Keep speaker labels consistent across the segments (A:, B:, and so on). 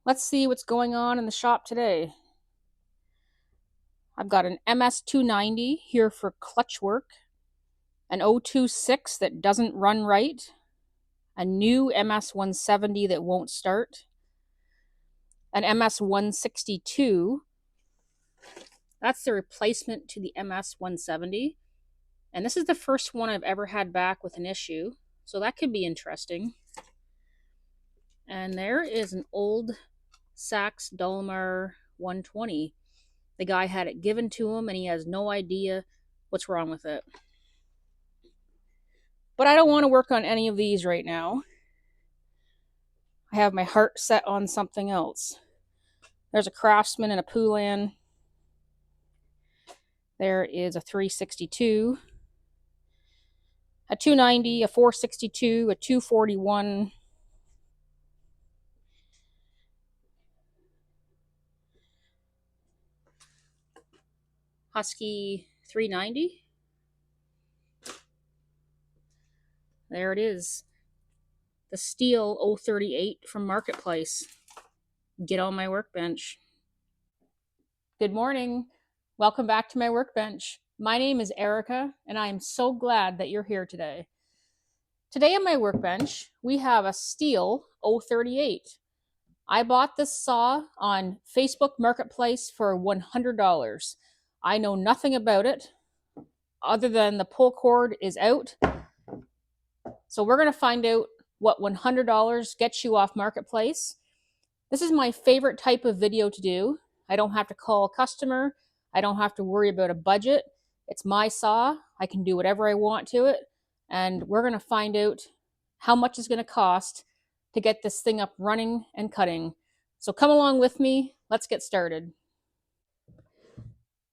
A: Let's see what's going on in the shop today. I've got an MS290 here for clutch work, an 026 that doesn't run right, a new MS170 that won't start, an MS162. That's the replacement to the MS170. And this is the first one I've ever had back with an issue, so that could be interesting. And there is an old Sachs Dolmar 120. The guy had it given to him and he has no idea what's wrong with it. But I don't want to work on any of these right now. I have my heart set on something else. There's a Craftsman and a Poulan. There is a 362, a 290, a 462, a 241, Husky 390. There it is. The Stihl 038 from Marketplace. Get on my workbench. Good morning. Welcome back to my workbench. My name is Erica, and I am so glad that you're here today. Today on my workbench, we have a Stihl 038. I bought this saw on Facebook Marketplace for $100. I know nothing about it other than the pull cord is out. So we're going to find out what $100 gets you off Marketplace. This is my favorite type of video to do. I don't have to call a customer. I don't have to worry about a budget. It's my saw. I can do whatever I want to it. And we're going to find out how much it's going to cost to get this thing up running and cutting. So come along with me. Let's get started.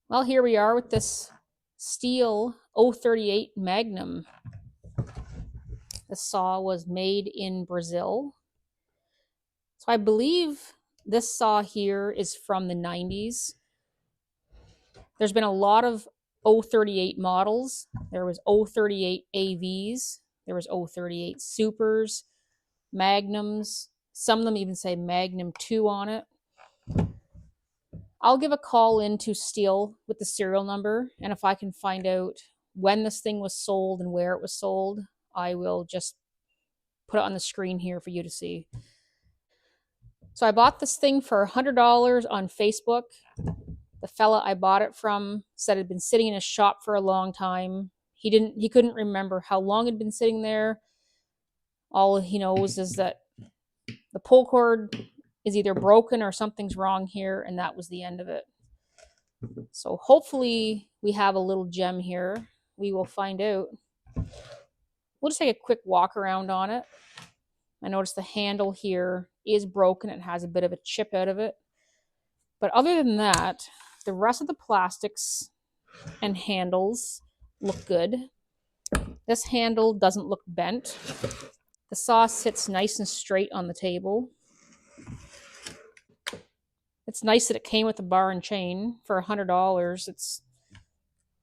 A: Well, here we are with this Stihl 038 Magnum. The saw was made in Brazil. So I believe this saw here is from the 90s. There's been a lot of 038 models. There was 038 AVs. There was 038 Supers, Magnums. Some of them even say Magnum 2 on it. I'll give a call into Stihl with the serial number, and if I can find out when this thing was sold and where it was sold, I will just put it on the screen here for you to see. So I bought this thing for $100 on Facebook. The fella I bought it from said it had been sitting in his shop for a long time. He couldn't remember how long it had been sitting there. All he knows is that the pull cord is either broken or something's wrong here, and that was the end of it. So hopefully we have a little gem here. We will find out. We'll just take a quick walk around on it. I noticed the handle here is broken. It has a bit of a chip out of it. But other than that, the rest of the plastics and handles look good. This handle doesn't look bent. The saw sits nice and straight on the table. It's nice that it came with a bar and chain for $100.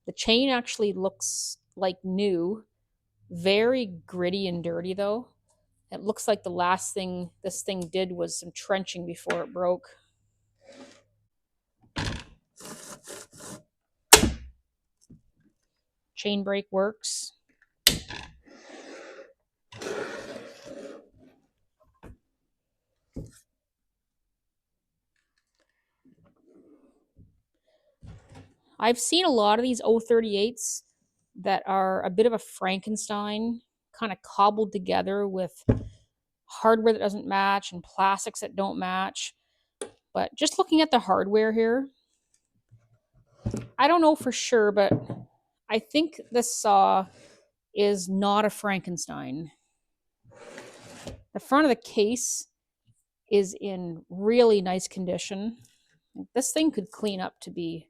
A: The chain actually looks like new. Very gritty and dirty though. It looks like the last thing this thing did was some trenching before it broke. Chain brake works. I've seen a lot of these 038s that are a bit of a Frankenstein, kind of cobbled together with hardware that doesn't match and plastics that don't match. But just looking at the hardware here, I don't know for sure, but I think this saw is not a Frankenstein. The front of the case is in really nice condition. This thing could clean up to be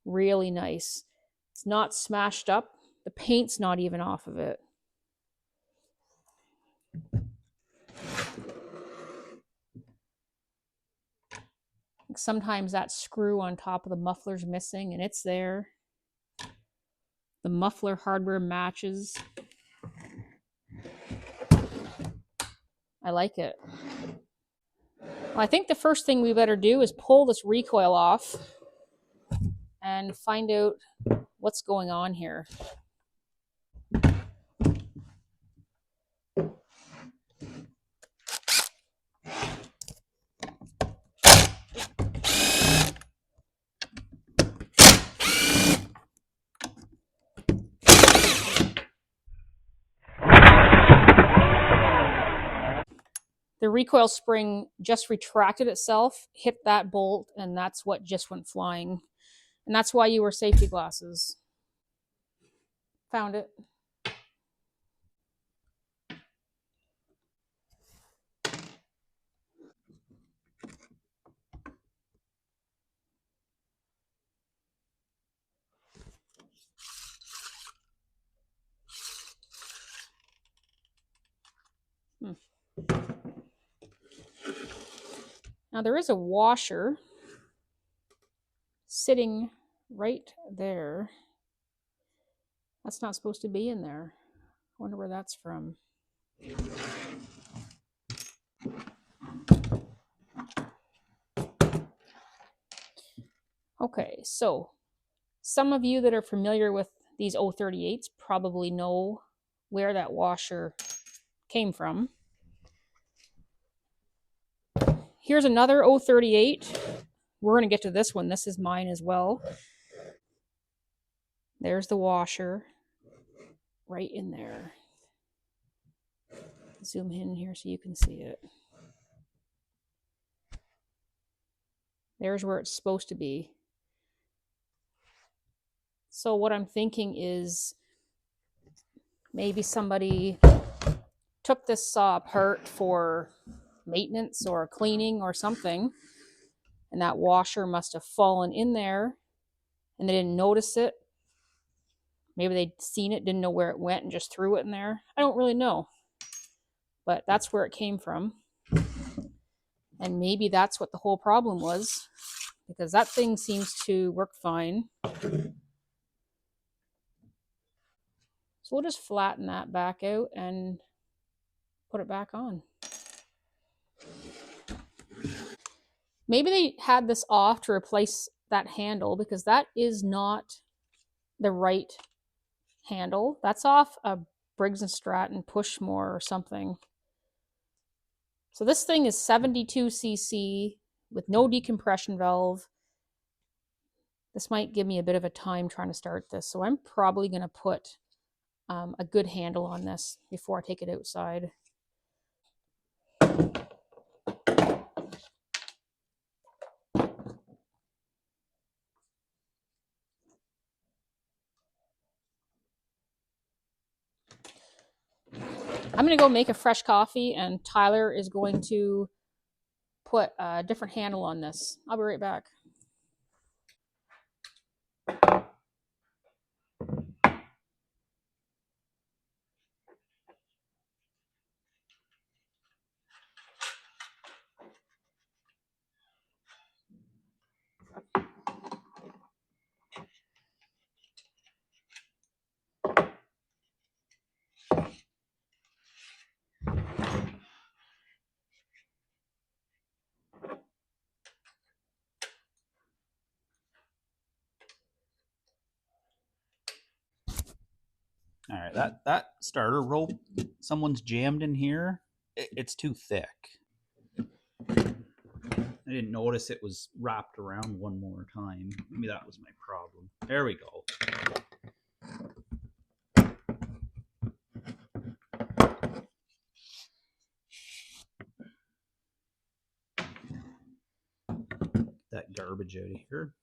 A: really nice. It's not smashed up. The paint's not even off of it. Sometimes that screw on top of the muffler's missing, and it's there. The muffler hardware matches. I like it. Well, I think the first thing we better do is pull this recoil off and find out what's going on here. The recoil spring just retracted itself, hit that bolt, and that's what just went flying. And that's why you wear safety glasses. Found it. Now there is a washer sitting right there. That's not supposed to be in there. I wonder where that's from. Okay, so some of you that are familiar with these 038s probably know where that washer came from. Here's another 038. We're going to get to this one. This is mine as well. There's the washer right in there. Zoom in here so you can see it. There's where it's supposed to be. So what I'm thinking is maybe somebody took this saw apart for maintenance or cleaning or something, and that washer must have fallen in there and they didn't notice it. Maybe they'd seen it, didn't know where it went, and just threw it in there. I don't really know, but that's where it came from. And maybe that's what the whole problem was, because that thing seems to work fine. So we'll just flatten that back out and put it back on. Maybe they had this off to replace that handle, because that is not the right handle. That's off a Briggs & Stratton Pushmore or something. So this thing is 72cc with no decompression valve. This might give me a bit of a time trying to start this, so I'm probably going to put a good handle on this before I take it outside. I'm going to go make a fresh coffee, and Tyler is going to put a different handle on this. I'll be right back.
B: All right, that starter rope, someone's jammed in here. It's too thick. I didn't notice it was wrapped around one more time. Maybe that was my problem. There we go. That garbage out of here.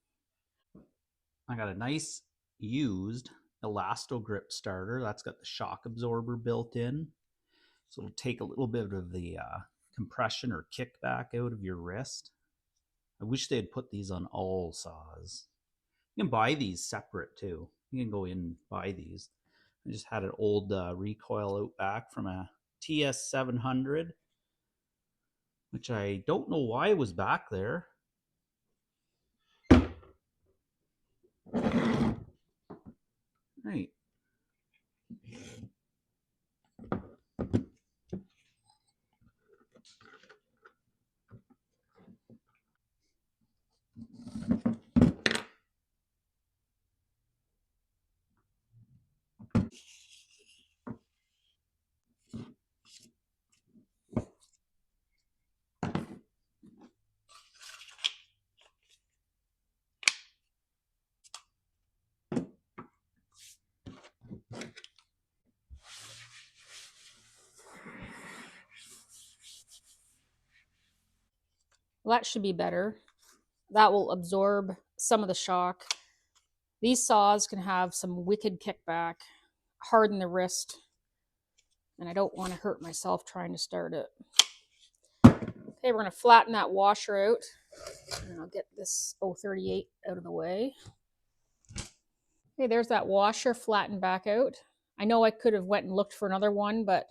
B: I got a nice used Elasto Grip starter. That's got the shock absorber built in. So it'll take a little bit of the compression or kickback out of your wrist. I wish they'd put these on all saws. You can buy these separate too. You can go in and buy these. I just had an old recoil out back from a TS700, which I don't know why it was back there. Right.
A: Well, that should be better. That will absorb some of the shock. These saws can have some wicked kickback, harden the wrist, and I don't want to hurt myself trying to start it. Okay, we're going to flatten that washer out, and I'll get this 038 out of the way. Okay, there's that washer flattened back out. I know I could have went and looked for another one, but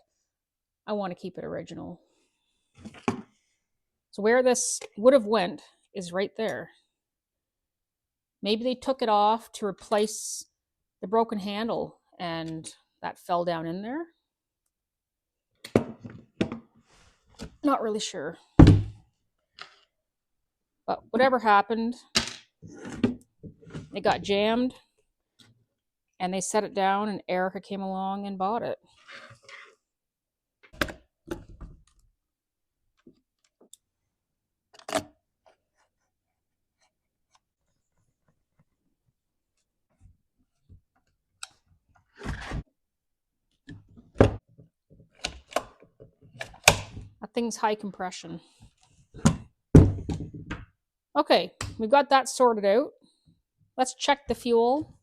A: I want to keep it original. So where this would have went is right there. Maybe they took it off to replace the broken handle and that fell down in there. Not really sure. But whatever happened, it got jammed and they set it down and Erica came along and bought it. That thing's high compression. Okay, we've got that sorted out. Let's check the fuel,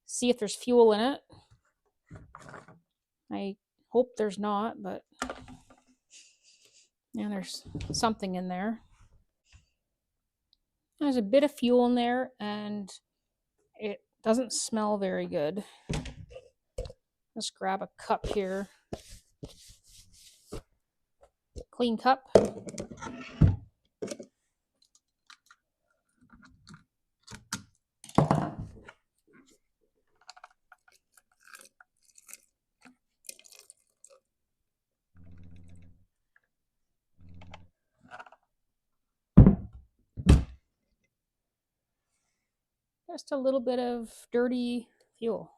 A: see if there's fuel in it. I hope there's not, but yeah, there's something in there. There's a bit of fuel in there and it doesn't smell very good. Let's grab a cup here. Clean cup. Just a little bit of dirty fuel.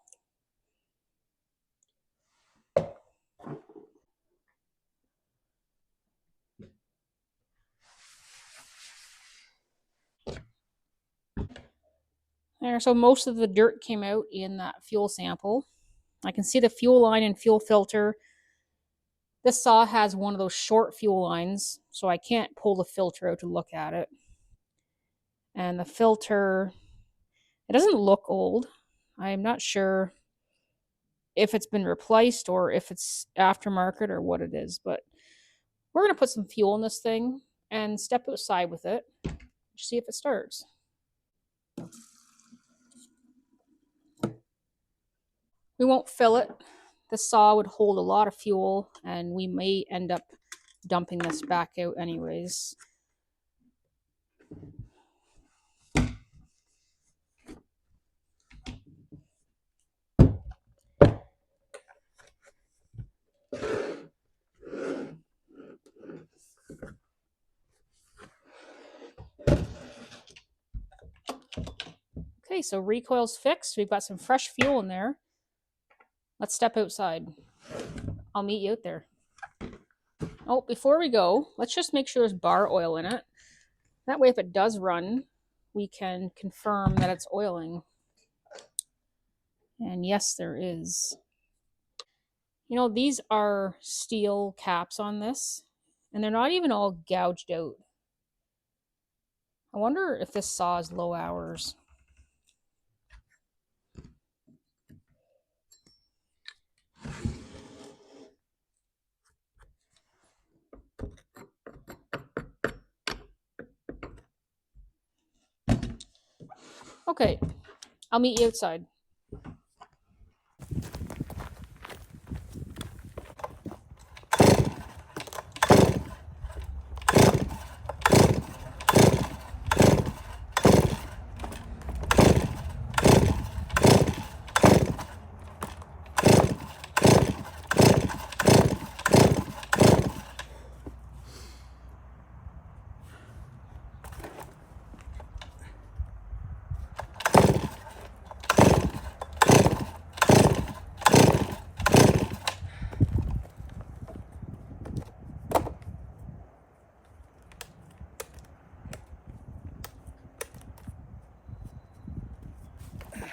A: There, so most of the dirt came out in that fuel sample. I can see the fuel line and fuel filter. This saw has one of those short fuel lines, so I can't pull the filter out to look at it. And the filter, it doesn't look old. I'm not sure if it's been replaced or if it's aftermarket or what it is, but we're going to put some fuel in this thing and step outside with it, see if it starts. We won't fill it. The saw would hold a lot of fuel and we may end up dumping this back out anyways. Okay, so recoil's fixed. We've got some fresh fuel in there. Let's step outside. I'll meet you out there. Oh, before we go, let's just make sure there's bar oil in it. That way, if it does run, we can confirm that it's oiling. And yes, there is. You know, these are steel caps on this, and they're not even all gouged out. I wonder if this saw is low hours. Okay, I'll meet you outside.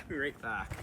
B: Be right back.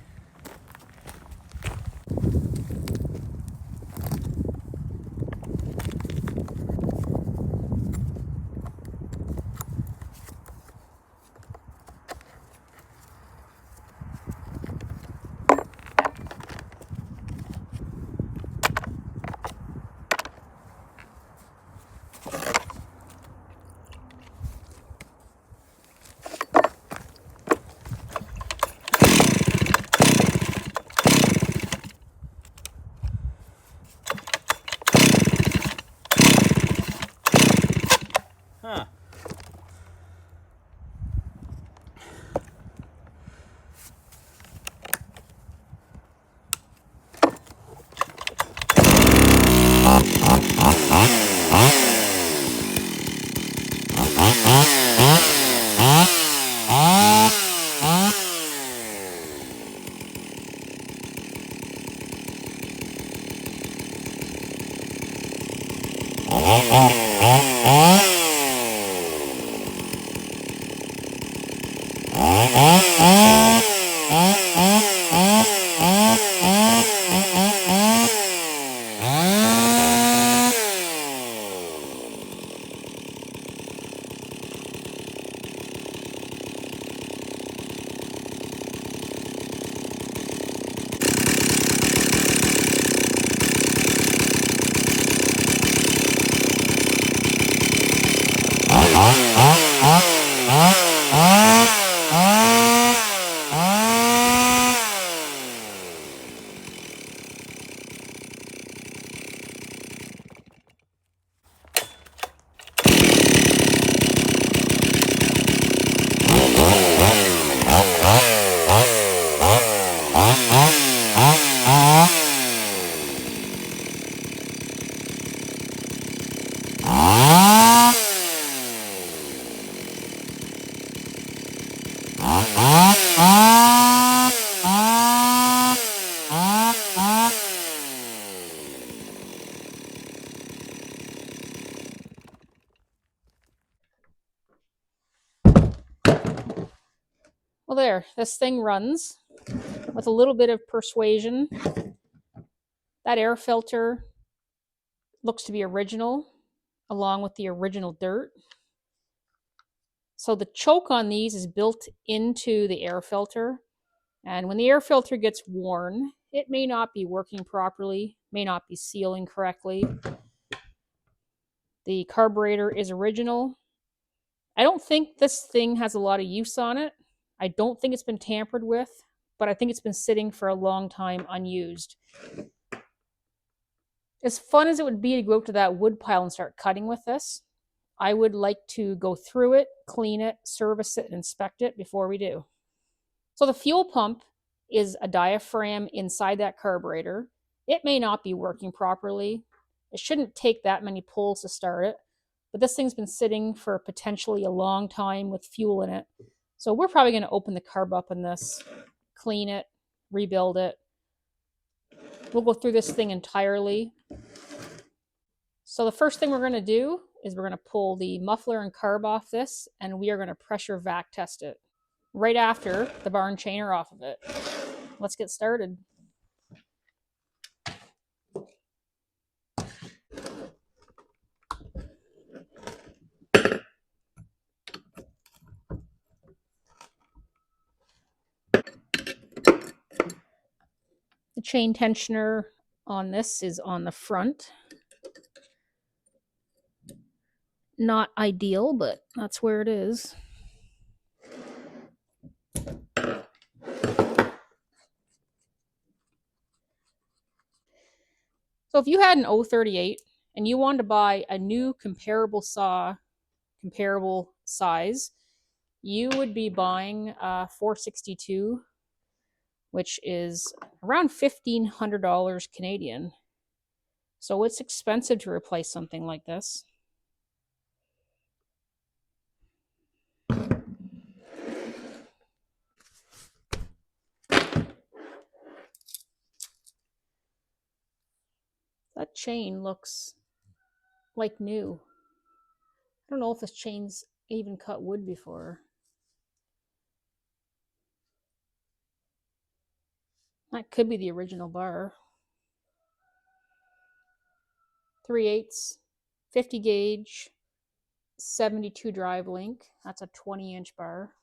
A: Well, there, this thing runs with a little bit of persuasion. That air filter looks to be original, along with the original dirt. So the choke on these is built into the air filter. And when the air filter gets worn, it may not be working properly, may not be sealing correctly. The carburetor is original. I don't think this thing has a lot of use on it. I don't think it's been tampered with, but I think it's been sitting for a long time unused. As fun as it would be to go up to that wood pile and start cutting with this, I would like to go through it, clean it, service it, and inspect it before we do. So the fuel pump is a diaphragm inside that carburetor. It may not be working properly. It shouldn't take that many pulls to start it, but this thing's been sitting for potentially a long time with fuel in it. So we're probably going to open the carb up in this, clean it, rebuild it. We'll go through this thing entirely. So the first thing we're going to do is we're going to pull the muffler and carb off this, and we are going to pressure vac test it right after the bar and chain are off of it. Let's get started. The chain tensioner on this is on the front. Not ideal, but that's where it is. So if you had an 038 and you wanted to buy a new comparable saw, comparable size, you would be buying a 462, which is around $1,500 Canadian. So it's expensive to replace something like this. That chain looks like new. I don't know if this chain's even cut wood before. That could be the original bar. 3/8, 50 gauge, 72 drive link. That's a 20-inch bar.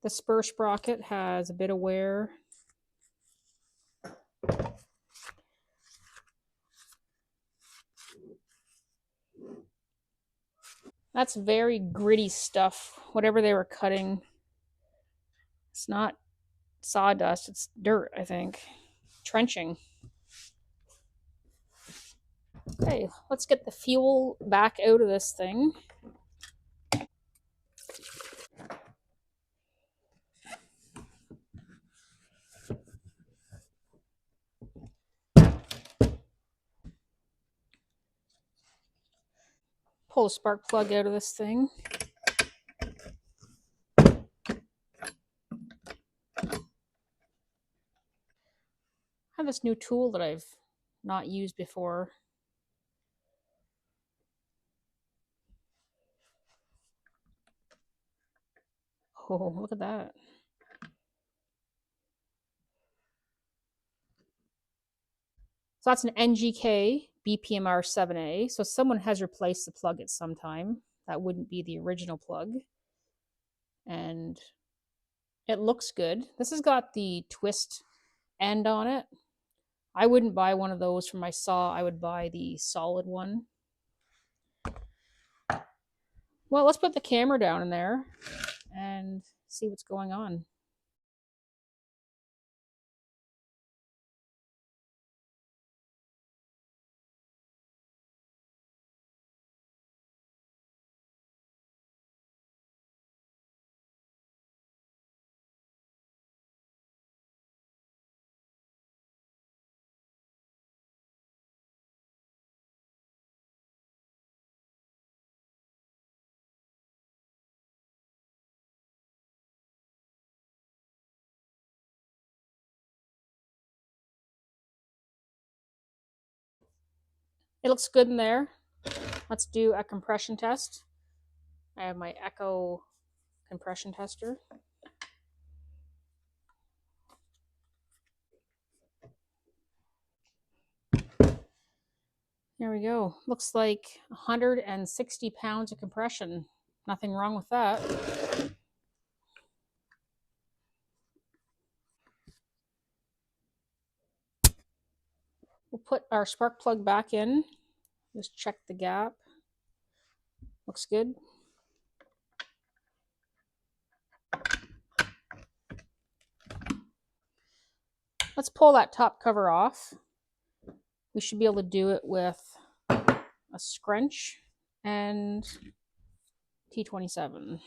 A: The spur sprocket has a bit of wear. That's very gritty stuff, whatever they were cutting. It's not sawdust, it's dirt, I think. Trenching. Okay, let's get the fuel back out of this thing. pull a spark plug out of this thing. I have this new tool that I've not used before. Oh, look at that. So that's an NGK BPMR 7A. So someone has replaced the plug at some time. That wouldn't be the original plug. And it looks good. This has got the twist end on it. I wouldn't buy one of those for my saw. I would buy the solid one. Well, let's put the camera down in there and see what's going on. It looks good in there. Let's do a compression test. I have my Echo compression tester. There we go. Looks like 160 pounds of compression. Nothing wrong with that. We'll put our spark plug back in. Just check the gap. Looks good. Let's pull that top cover off. We should be able to do it with a scrunch and T27.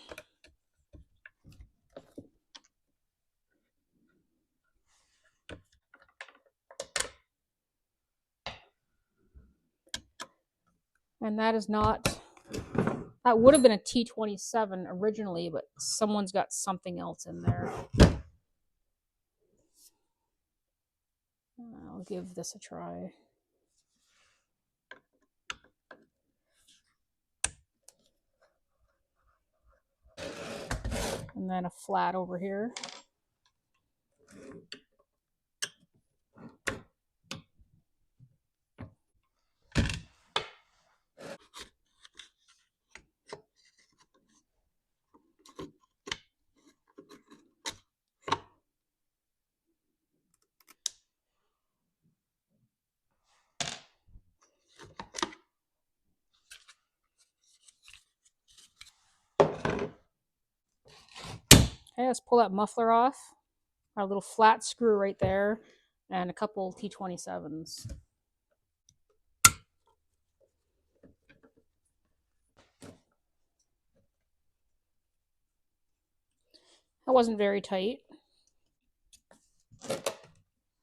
A: And that is not, that would have been a T27 originally, but someone's got something else in there. I'll give this a try. And then a flat over here. Okay, let's pull that muffler off. Our little flat screw right there, and a couple T27s. That wasn't very tight.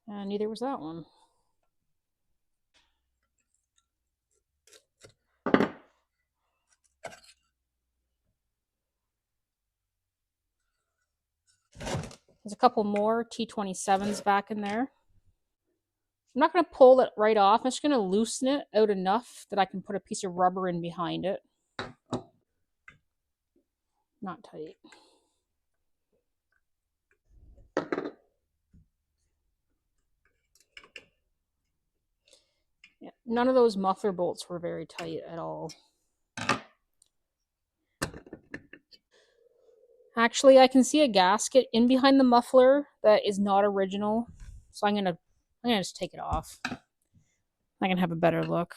A: And neither was that one. There's a couple more T27s back in there. I'm not going to pull it right off. I'm just going to loosen it out enough that I can put a piece of rubber in behind it. Not tight. Yeah, none of those muffler bolts were very tight at all. Actually, I can see a gasket in behind the muffler that is not original. So I'm gonna just take it off. I can have a better look.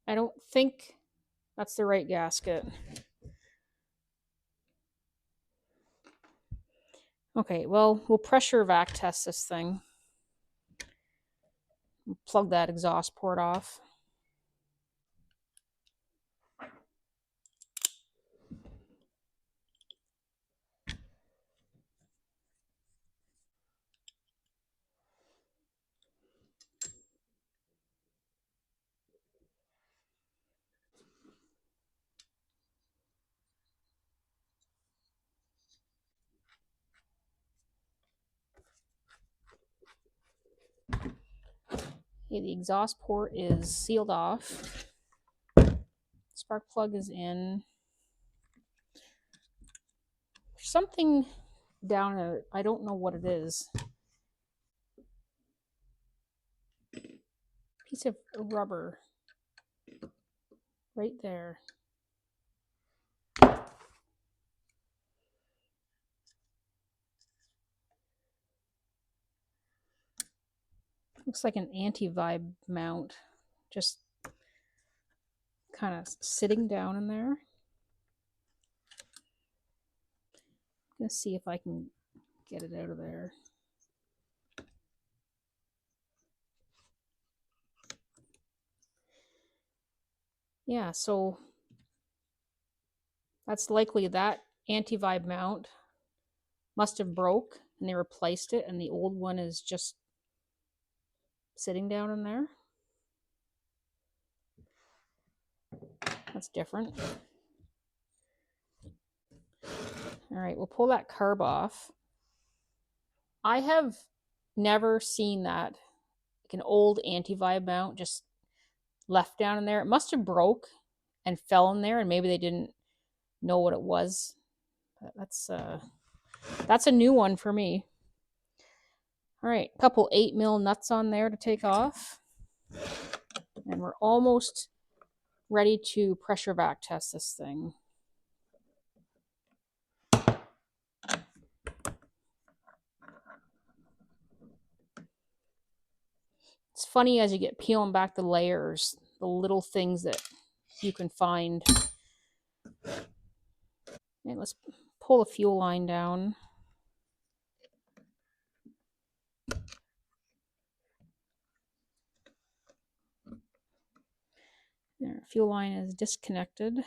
A: I don't think that's the right gasket. Okay, well, we'll pressure vac test this thing. Plug that exhaust port off. Okay, the exhaust port is sealed off. Spark plug is in. There's something down it. I don't know what it is. Piece of rubber right there. Looks like an anti-vibe mount. Just kind of sitting down in there. Let's see if I can get it out of there. Yeah, so that's likely that anti-vibe mount must have broke and they replaced it, and the old one is just sitting down in there. That's different. All right, we'll pull that carb off. I have never seen that, like an old anti-vibe mount just left down in there. It must have broke and fell in there, and maybe they didn't know what it was. But that's a new one for me. All right, a couple 8mm nuts on there to take off. And we're almost ready to pressure vac test this thing. It's funny as you get peeling back the layers, the little things that you can find. And let's pull the fuel line down. There, fuel line is disconnected.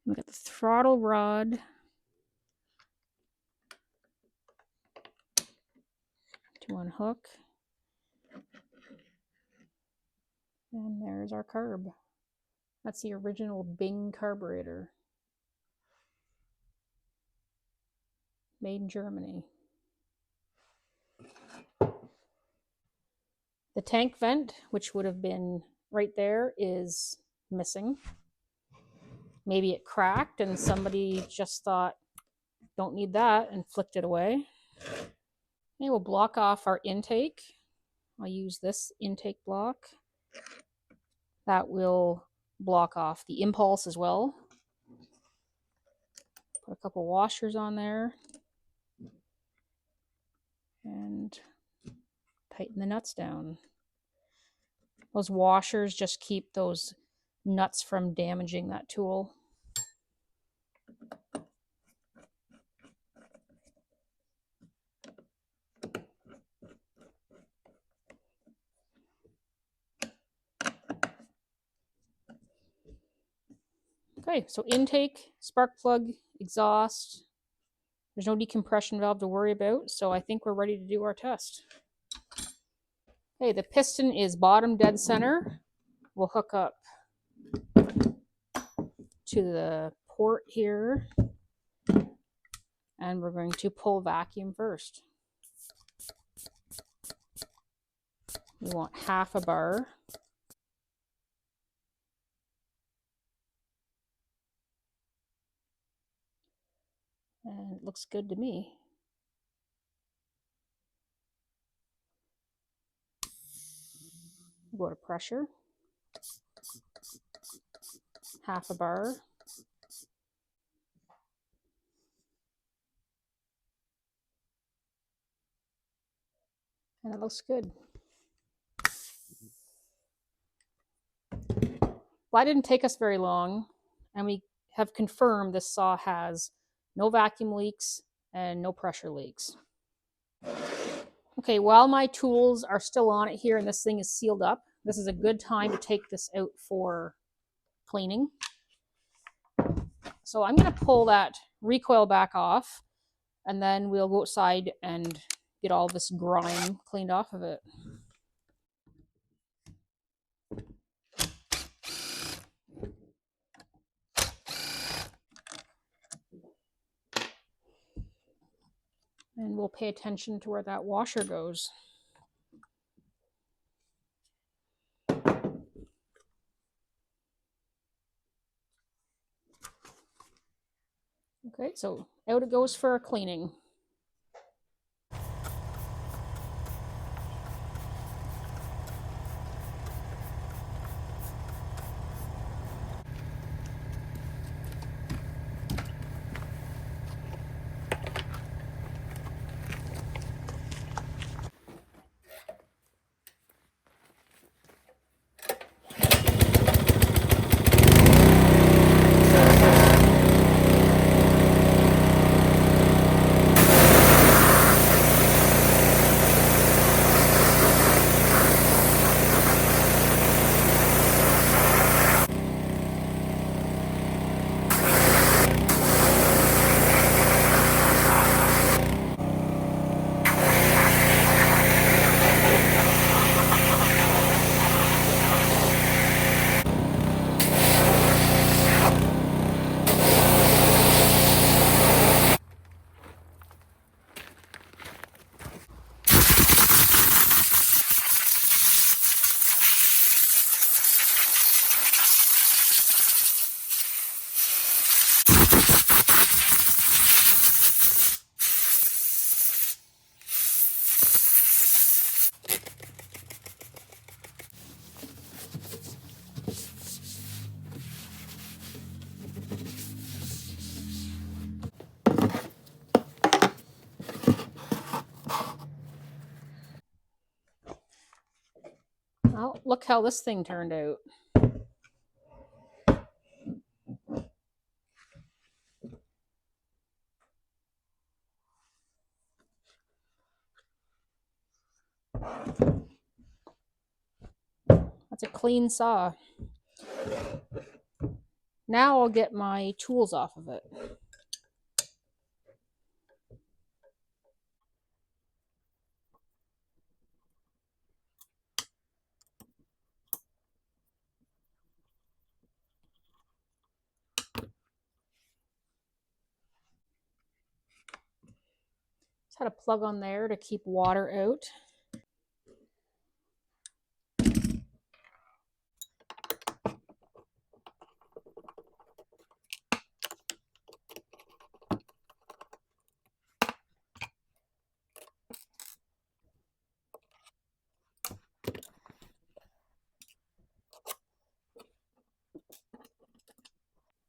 A: We got the throttle rod to unhook. And there's our carb. That's the original Bing carburetor. Made in Germany. The tank vent, which would have been right there, is missing. Maybe it cracked and somebody just thought, don't need that, and flicked it away. Okay, we'll block off our intake. I'll use this intake block. That will block off the impulse as well. Put a couple washers on there. And tighten the nuts down. Those washers just keep those nuts from damaging that tool. Okay, so intake, spark plug, exhaust. There's no decompression valve to worry about, so I think we're ready to do our test. Okay, the piston is bottom dead center. We'll hook up to the port here, and we're going to pull vacuum first. We want half a bar. And it looks good to me. Go to pressure. Half a bar. And it looks good. Well, that didn't take us very long, and we have confirmed this saw has no vacuum leaks and no pressure leaks. Okay, while my tools are still on it here and this thing is sealed up, this is a good time to take this out for cleaning. So I'm going to pull that recoil back off, and then we'll go outside and get all this grime cleaned off of it. And we'll pay attention to where that washer goes. Okay, so out it goes for a cleaning. Well, look how this thing turned out. That's a clean saw. Now I'll get my tools off of it. Just had a plug on there to keep water out.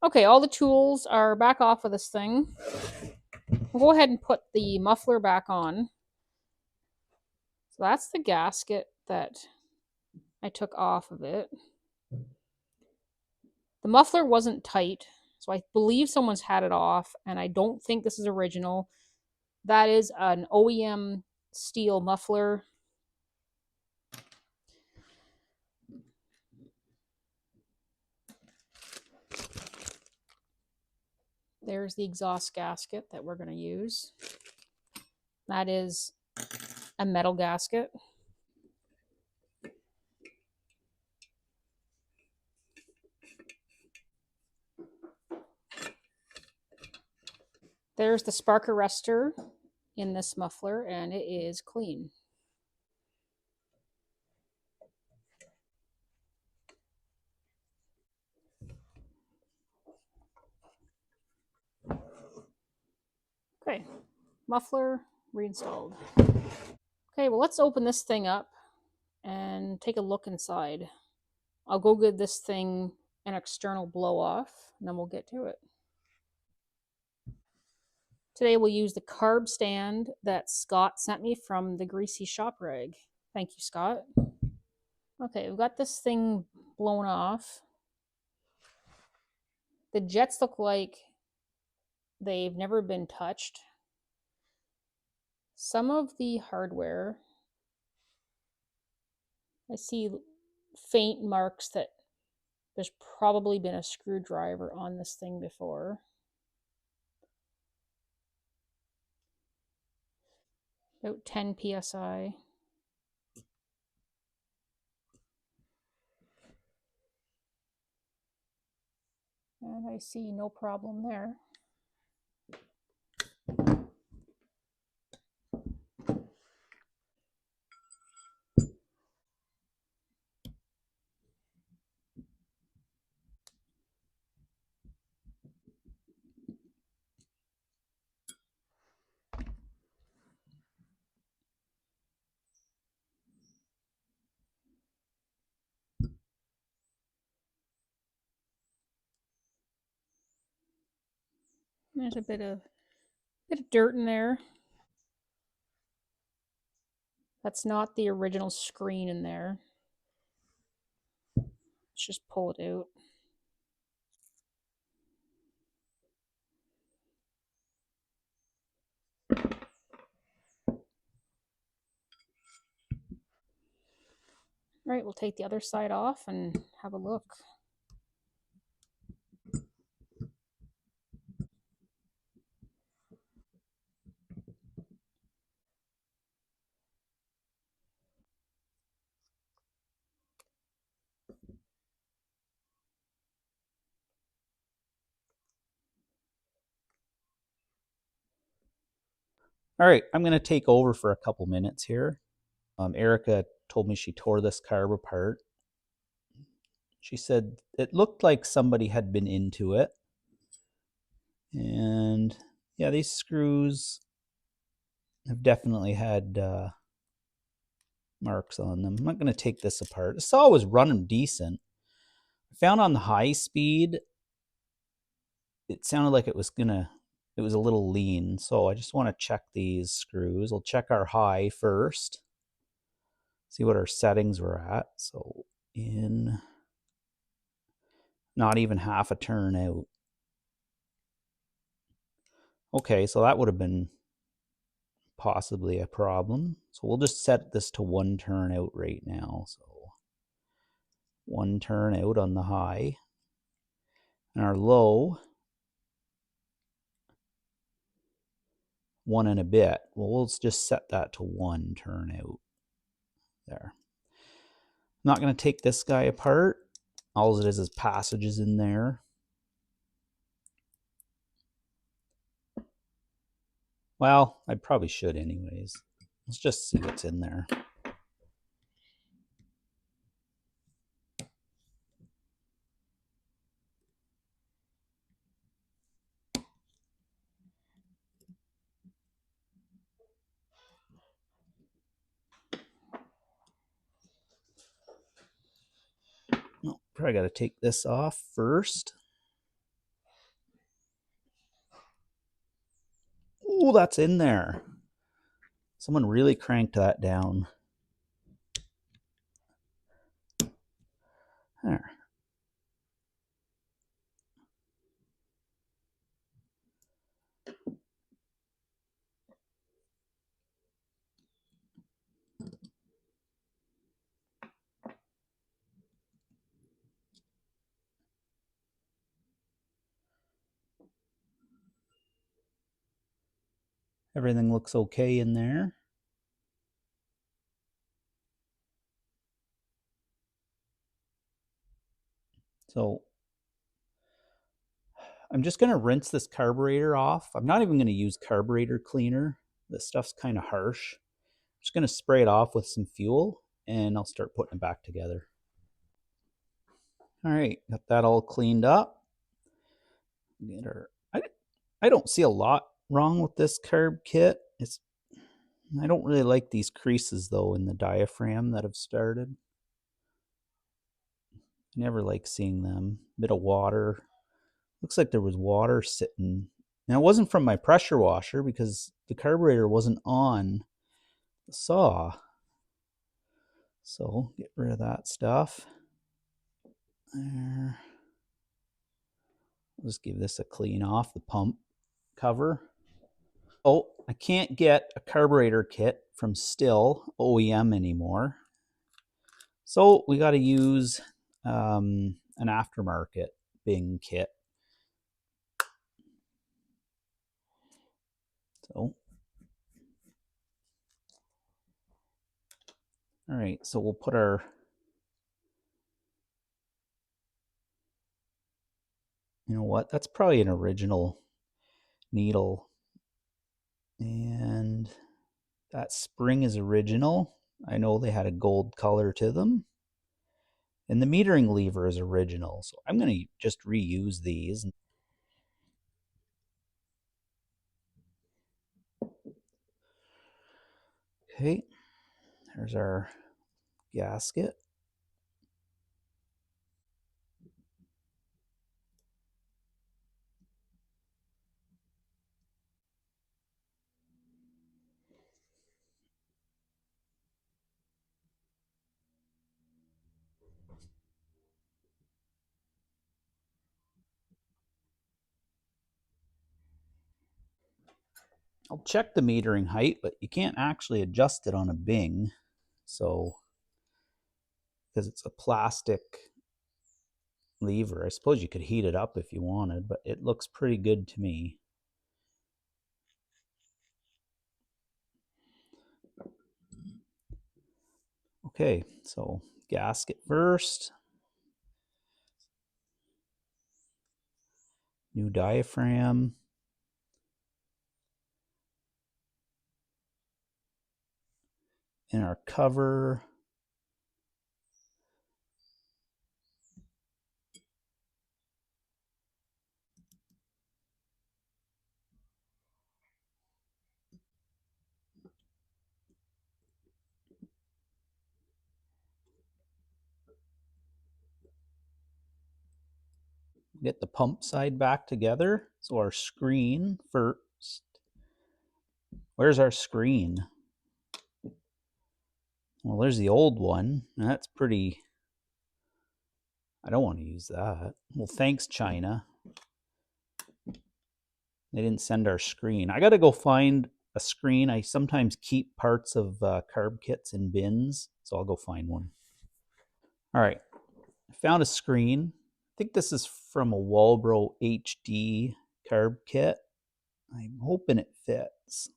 A: Okay, all the tools are back off of this thing. We'll go ahead and put the muffler back on. So that's the gasket that I took off of it. The muffler wasn't tight, so I believe someone's had it off, and I don't think this is original. That is an OEM Stihl muffler. There's the exhaust gasket that we're going to use. That is a metal gasket. There's the spark arrestor in this muffler, and it is clean. Okay, muffler reinstalled. Okay, well, let's open this thing up and take a look inside. I'll go give this thing an external blow off, and then we'll get to it. Today we'll use the carb stand that Scott sent me from the Greasy Shop Rag. Thank you, Scott. Okay, we've got this thing blown off. The jets look like they've never been touched. Some of the hardware, I see faint marks that there's probably been a screwdriver on this thing before. About 10 psi. And I see no problem there. There's a bit of dirt in there. That's not the original screen in there. Let's just pull it out. All right, we'll take the other side off and have a look.
B: All right, I'm going to take over for a couple minutes here. Erica told me she tore this carb apart. She said it looked like somebody had been into it. And yeah, these screws have definitely had marks on them. I'm not going to take this apart. The saw was running decent. I found on the high speed, it sounded like it was a little lean. So I just want to check these screws. I'll check our high first, see what our settings were at. So in not even half a turn out. Okay, so that would have been possibly a problem. So we'll just set this to 1 turn out right now. So 1 turn out on the high. And our low, 1 and a bit. Well, we'll just set that to 1 turn out. There. I'm not going to take this guy apart. All it is passages in there. Well, I probably should anyways. Let's just see what's in there. No, probably got to take this off first. Oh, that's in there. Someone really cranked that down. There. Everything looks okay in there. So I'm just going to rinse this carburetor off. I'm not even going to use carburetor cleaner. This stuff's kind of harsh. I'm just going to spray it off with some fuel and I'll start putting it back together. All right, got that all cleaned up. Get our, I don't see a lot wrong with this carb kit. I don't really like these creases though in the diaphragm that have started. I never like seeing them. Bit of water. Looks like there was water sitting. And it wasn't from my pressure washer because the carburetor wasn't on the saw. So get rid of that stuff. There. I'll just give this a clean off the pump cover. Oh, I can't get a carburetor kit from Stihl OEM anymore. So we got to use an aftermarket Bing kit. So, all right, so we'll put our, you know what, that's probably an original needle. And that spring is original. I know they had a gold color to them. And the metering lever is original. So I'm going to just reuse these. Okay, there's our gasket. I'll check the metering height, but you can't actually adjust it on a Bing. So, because it's a plastic lever, I suppose you could heat it up if you wanted, but it looks pretty good to me. Okay, so gasket first. New diaphragm. And our cover. Get the pump side back together. So our screen first. Where's our screen? Well, there's the old one. That's pretty... I don't want to use that. Well, thanks, China. They didn't send our screen. I got to go find a screen. I sometimes keep parts of carb kits in bins, so I'll go find one. All right, I found a screen. I think this is from a Walbro HD carb kit. I'm hoping it fits.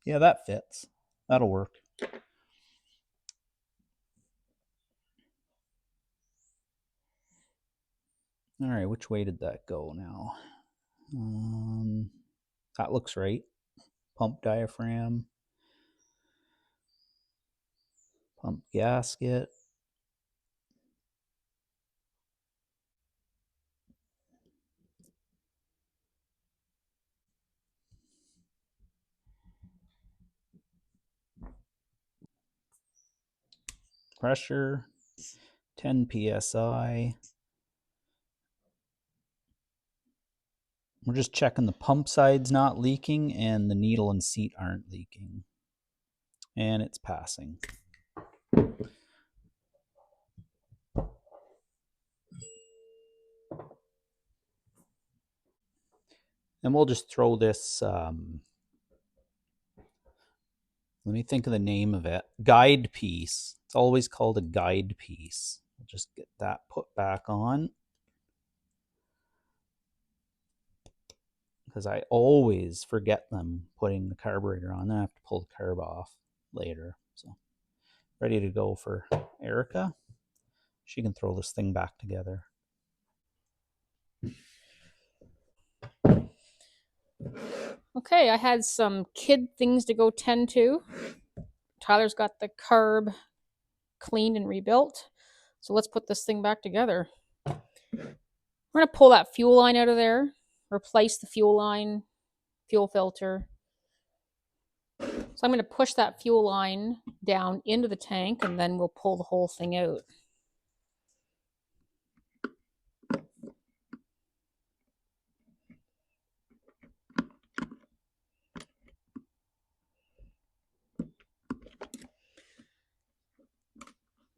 B: Yeah, that fits. That'll work. All right, which way did that go now? That looks right. Pump diaphragm. Pump gasket. Pressure, 10 psi. We're just checking the pump side's not leaking and the needle and seat aren't leaking. And it's passing. And we'll just throw this, let me think of the name of it, guide piece. It's always called a guide piece. We'll just get that put back on. Because I always forget them putting the carburetor on. Then I have to pull the carb off later. So ready to go for Erica. She can throw this thing back together.
A: Okay, I had some kid things to go tend to. Tyler's got the carb cleaned and rebuilt. So let's put this thing back together. We're going to pull that fuel line out of there, replace the fuel line, fuel filter. So I'm going to push that fuel line down into the tank and then we'll pull the whole thing out.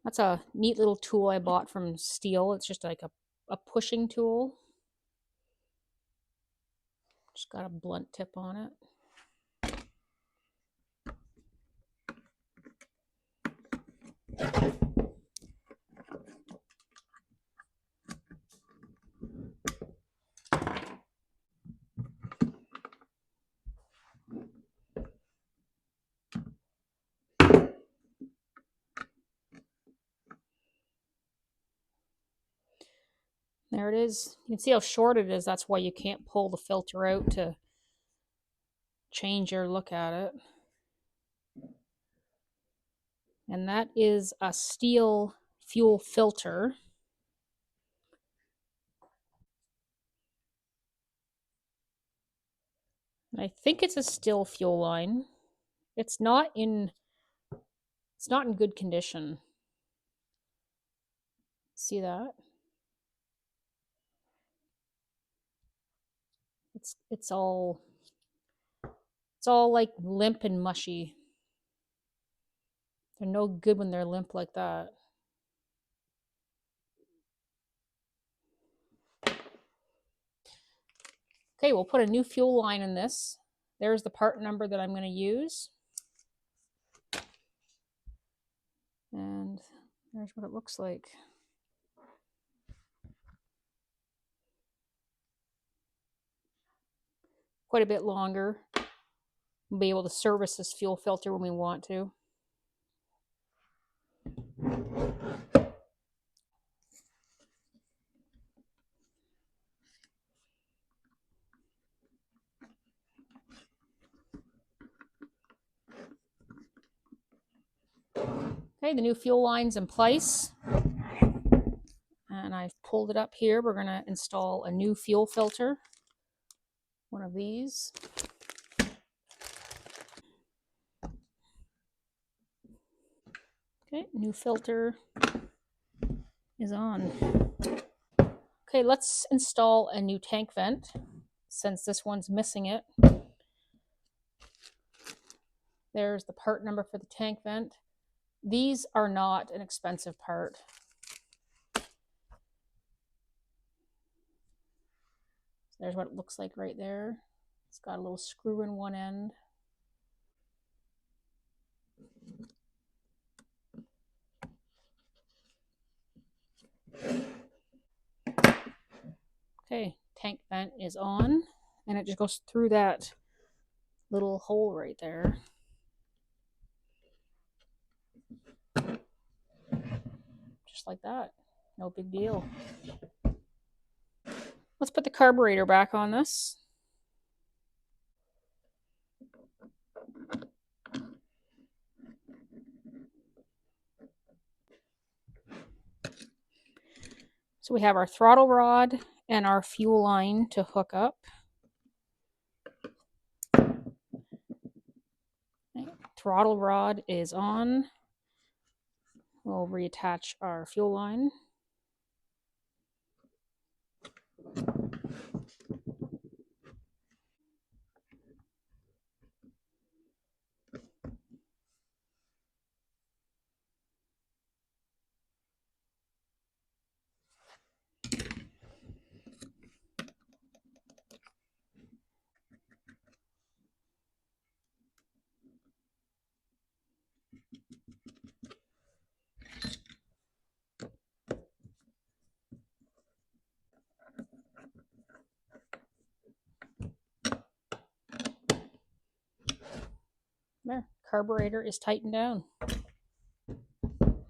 A: That's a neat little tool I bought from Stihl. It's just like a pushing tool. Just got a blunt tip on it. There it is. You can see how short it is. That's why you can't pull the filter out to change your look at it. And that is a Stihl fuel filter. And I think it's a Stihl fuel line. It's not in good condition. See that? It's all like limp and mushy. They're no good when they're limp like that. Okay, we'll put a new fuel line in this. There's the part number that I'm going to use. And there's what it looks like. Quite a bit longer. We'll be able to service this fuel filter when we want to. Okay, the new fuel line's in place. And I've pulled it up here. We're going to install a new fuel filter. One of these. Okay, new filter is on. Okay, let's install a new tank vent since this one's missing it. There's the part number for the tank vent. These are not an expensive part. There's what it looks like right there. It's got a little screw in one end. Okay, tank vent is on, and it just goes through that little hole right there. Just like that. No big deal. Let's put the carburetor back on this. So we have our throttle rod and our fuel line to hook up. Okay, throttle rod is on. We'll reattach our fuel line. There, carburetor is tightened down.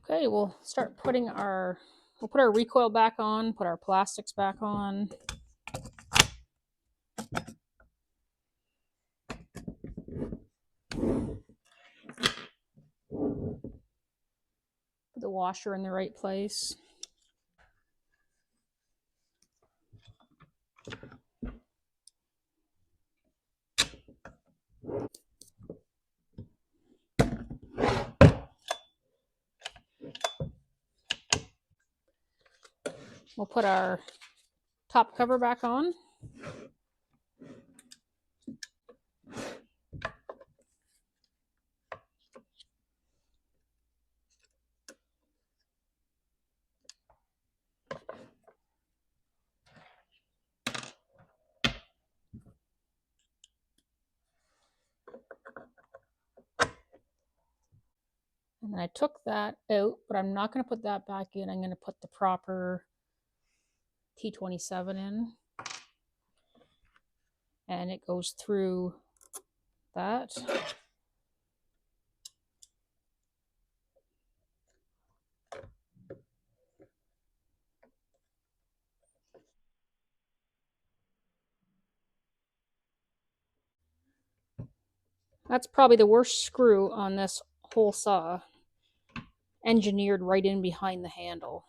A: Okay, we'll start putting we'll put our recoil back on, put our plastics back on. Put the washer in the right place. We'll put our top cover back on. And then I took that out, but I'm not going to put that back in. I'm going to put the proper T27 in. And it goes through that. That's probably the worst screw on this whole saw. Engineered right in behind the handle.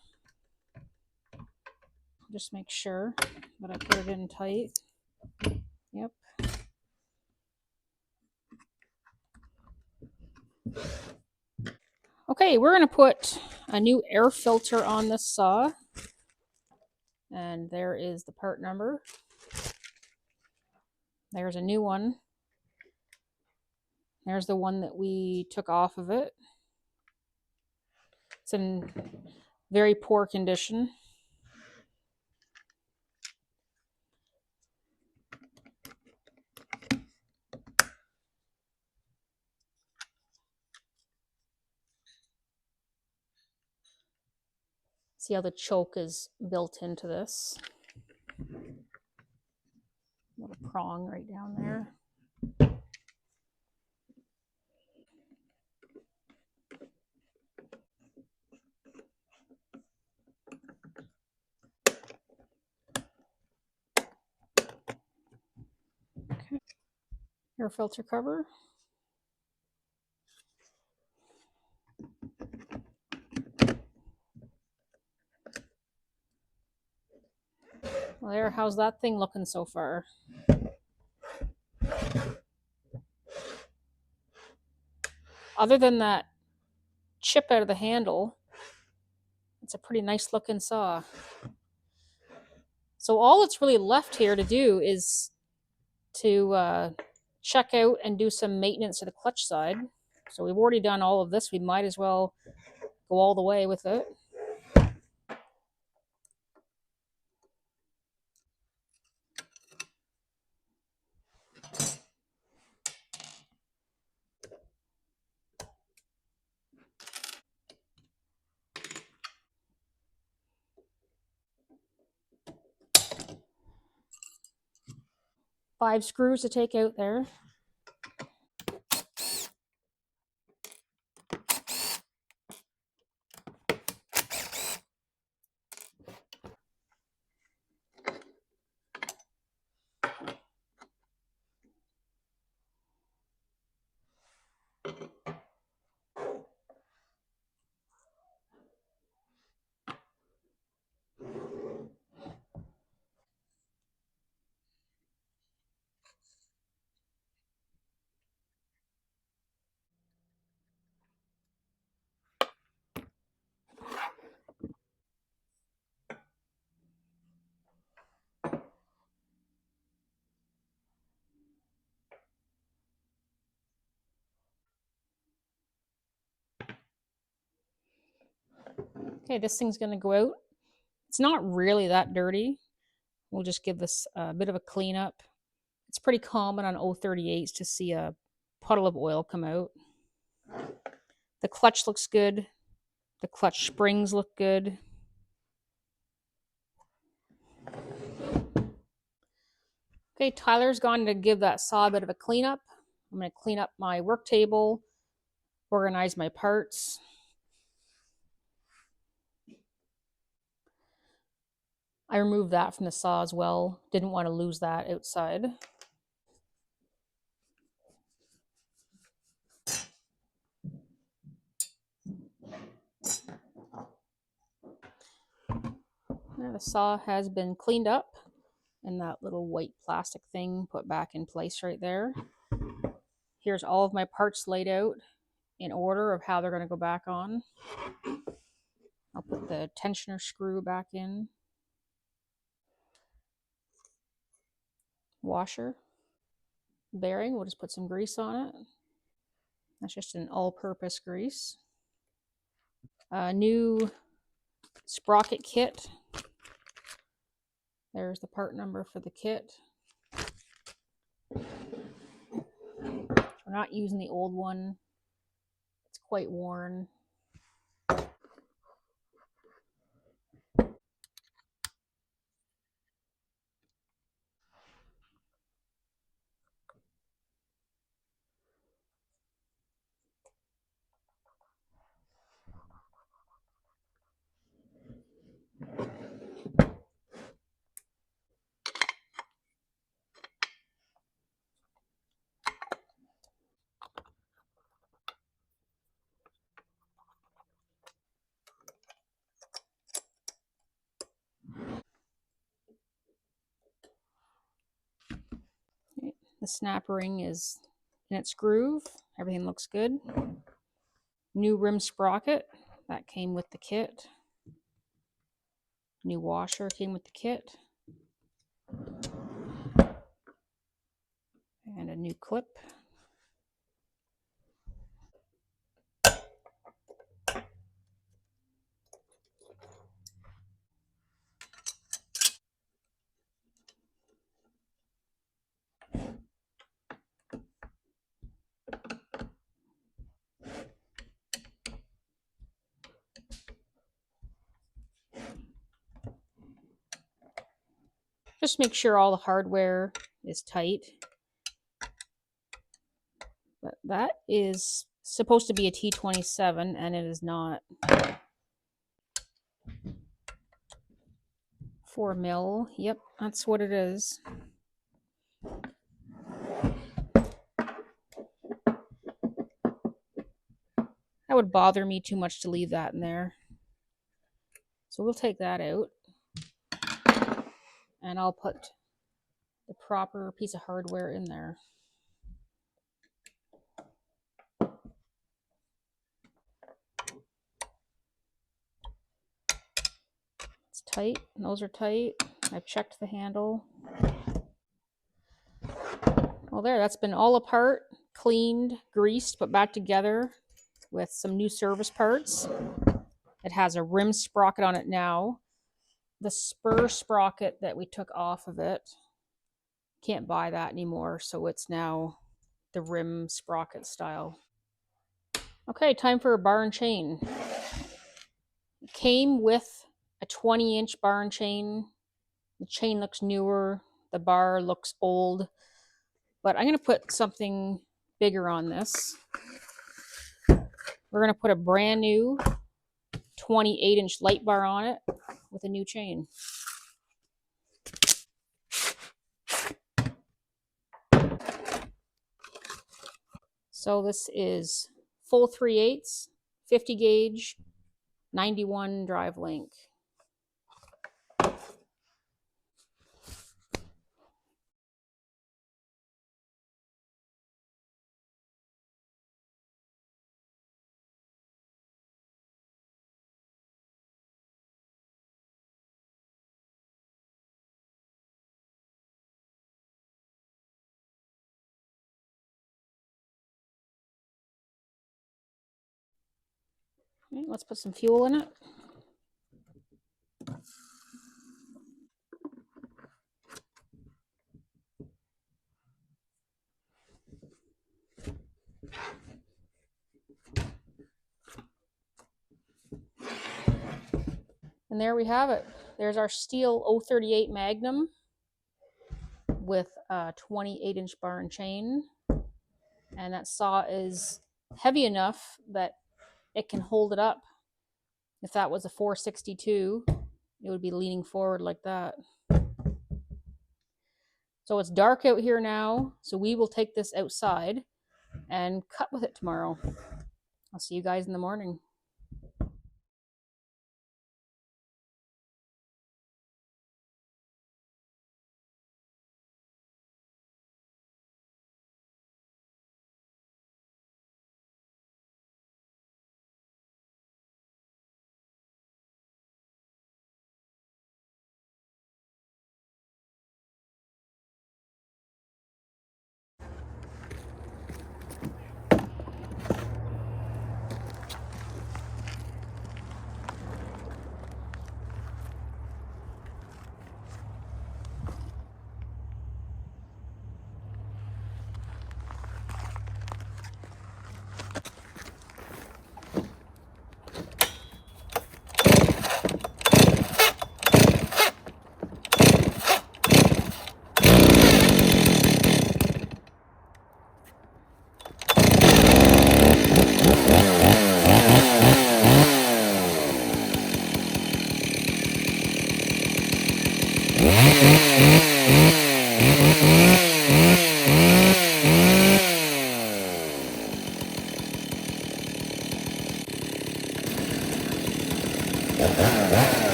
A: Just make sure that I put it in tight. Yep. Okay, we're going to put a new air filter on this saw. And there is the part number. There's a new one. There's the one that we took off of it. It's in very poor condition. See how the choke is built into this. Little prong right down there. Okay. Air filter cover. Well, there, how's that thing looking so far? Other than that chip out of the handle, it's a pretty nice looking saw. So all that's really left here to do is to check out and do some maintenance to the clutch side. So we've already done all of this. We might as well go all the way with it. Five screws to take out there. Okay, this thing's going to go out. It's not really that dirty. We'll just give this a bit of a cleanup. It's pretty common on 038s to see a puddle of oil come out. The clutch looks good. The clutch springs look good. Okay, Tyler's gone to give that saw a bit of a cleanup. I'm going to clean up my work table, organize my parts. I removed that from the saw as well. Didn't want to lose that outside. Now the saw has been cleaned up and that little white plastic thing put back in place right there. Here's all of my parts laid out in order of how they're going to go back on. I'll put the tensioner screw back in. Washer. Bearing, we'll just put some grease on it. That's just an all-purpose grease. New sprocket kit. There's the part number for the kit. We're not using the old one. It's quite worn. The snap ring is in its groove. Everything looks good. New rim sprocket. That came with the kit. New washer came with the kit. And a new clip. Just make sure all the hardware is tight. But that is supposed to be a T27 and it is not. 4 mil. Yep, that's what it is. That would bother me too much to leave that in there. So we'll take that out. And I'll put the proper piece of hardware in there. It's tight. Those are tight. I've checked the handle. Well, there, that's been all apart, cleaned, greased, put back together with some new service parts. It has a rim sprocket on it now. The spur sprocket that we took off of it, can't buy that anymore, so it's now the rim sprocket style. Okay, time for a bar and chain. It came with a 20-inch bar and chain. The chain looks newer, the bar looks old, but I'm going to put something bigger on this. We're going to put a brand new 28-inch light bar on it with a new chain. So this is full 3/8, 50 gauge, 91 drive link. Okay, let's put some fuel in it. And there we have it. There's our Stihl 038 Magnum with a 28-inch bar and chain. And that saw is heavy enough that it can hold it up. If that was a 462, it would be leaning forward like that. So it's dark out here now, so we will take this outside and cut with it tomorrow. I'll see you guys in the morning.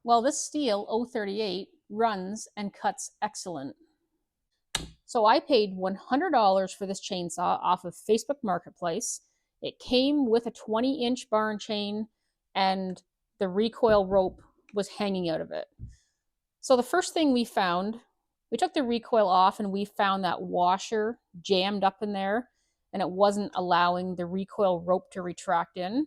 A: Well, this Stihl 038 runs and cuts excellent. So I paid $100 for this chainsaw off of Facebook Marketplace. It came with a 20-inch barn chain, and the recoil rope was hanging out of it. So the first thing we found, we took the recoil off and we found that washer jammed up in there, and it wasn't allowing the recoil rope to retract in.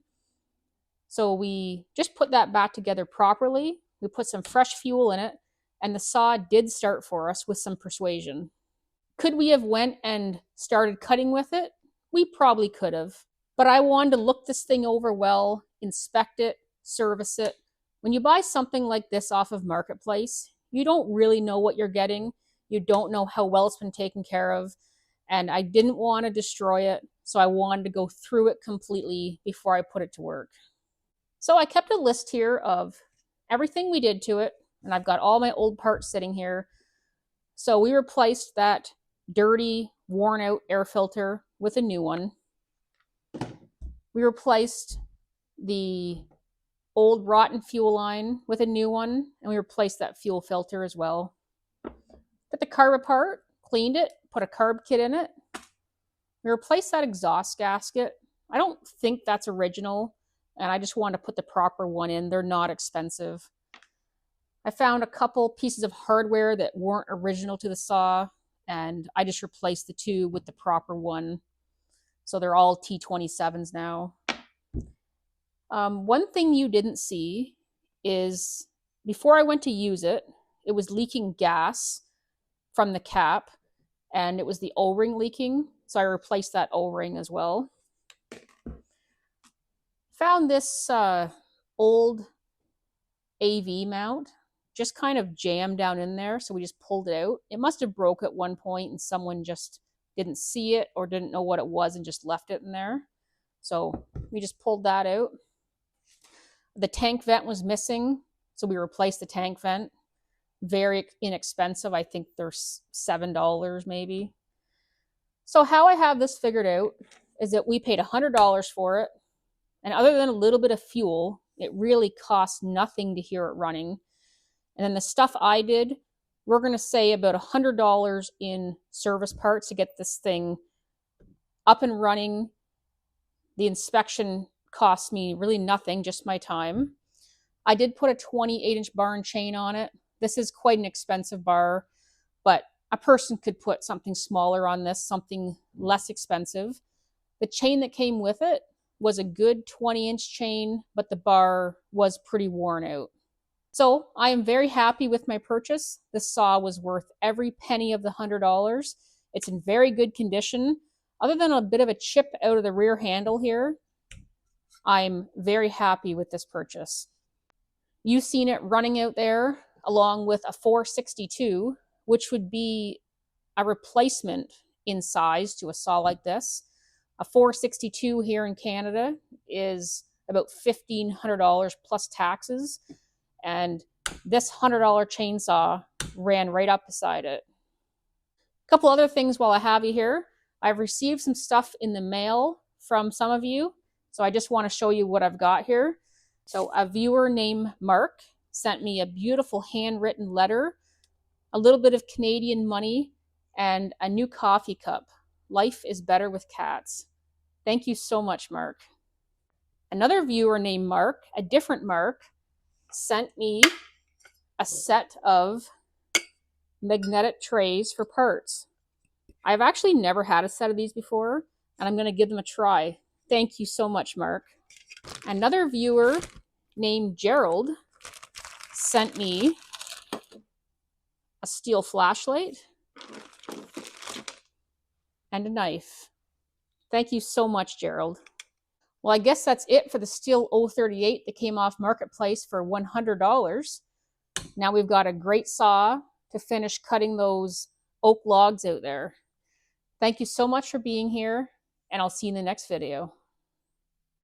A: So we just put that back together properly. We put some fresh fuel in it, and the saw did start for us with some persuasion. Could we have went and started cutting with it? We probably could have. But I wanted to look this thing over well, inspect it, service it. When you buy something like this off of Marketplace, you don't really know what you're getting. You don't know how well it's been taken care of. And I didn't want to destroy it, so I wanted to go through it completely before I put it to work. So I kept a list here of everything we did to it, and I've got all my old parts sitting here. So we replaced that dirty, worn out air filter with a new one. We replaced the old rotten fuel line with a new one, and we replaced that fuel filter as well. Took the carb apart, cleaned it, put a carb kit in it. We replaced that exhaust gasket. I don't think that's original, and I just wanted to put the proper one in. They're not expensive. I found a couple pieces of hardware that weren't original to the saw, and I just replaced the two with the proper one. So they're all T27s now. One thing you didn't see is before I went to use it, it was leaking gas from the cap, and it was the O-ring leaking. So I replaced that O-ring as well. Found this old AV mount just kind of jammed down in there, so we just pulled it out. It must have broke at one point and someone just didn't see it or didn't know what it was and just left it in there. So we just pulled that out. The tank vent was missing, so we replaced the tank vent. Very inexpensive. I think they're $7 maybe. So how I have this figured out is that we paid $100 for it, and other than a little bit of fuel, it really costs nothing to hear it running. And then the stuff I did, we're going to say about $100 in service parts to get this thing up and running. The inspection cost me really nothing, just my time. I did put a 28-inch bar and chain on it. This is quite an expensive bar, but a person could put something smaller on this, something less expensive. The chain that came with it was a good 20-inch chain, but the bar was pretty worn out. So I am very happy with my purchase. This saw was worth every penny of the $100. It's in very good condition. Other than a bit of a chip out of the rear handle here, I'm very happy with this purchase. You've seen it running out there along with a 462, which would be a replacement in size to a saw like this. A 462 here in Canada is about $1,500 plus taxes. And this $100 chainsaw ran right up beside it. A couple other things while I have you here. I've received some stuff in the mail from some of you, so I just want to show you what I've got here. So a viewer named Mark sent me a beautiful handwritten letter, a little bit of Canadian money, and a new coffee cup. Life is better with cats. Thank you so much, Mark. Another viewer named Mark, a different Mark, sent me a set of magnetic trays for parts. I've actually never had a set of these before, and I'm going to give them a try. Thank you so much, Mark. Another viewer named Gerald sent me a Stihl flashlight and a knife. Thank you so much, Gerald. Well, I guess that's it for the Stihl 038 that came off Marketplace for $100. Now we've got a great saw to finish cutting those oak logs out there. Thank you so much for being here, and I'll see you in the next video.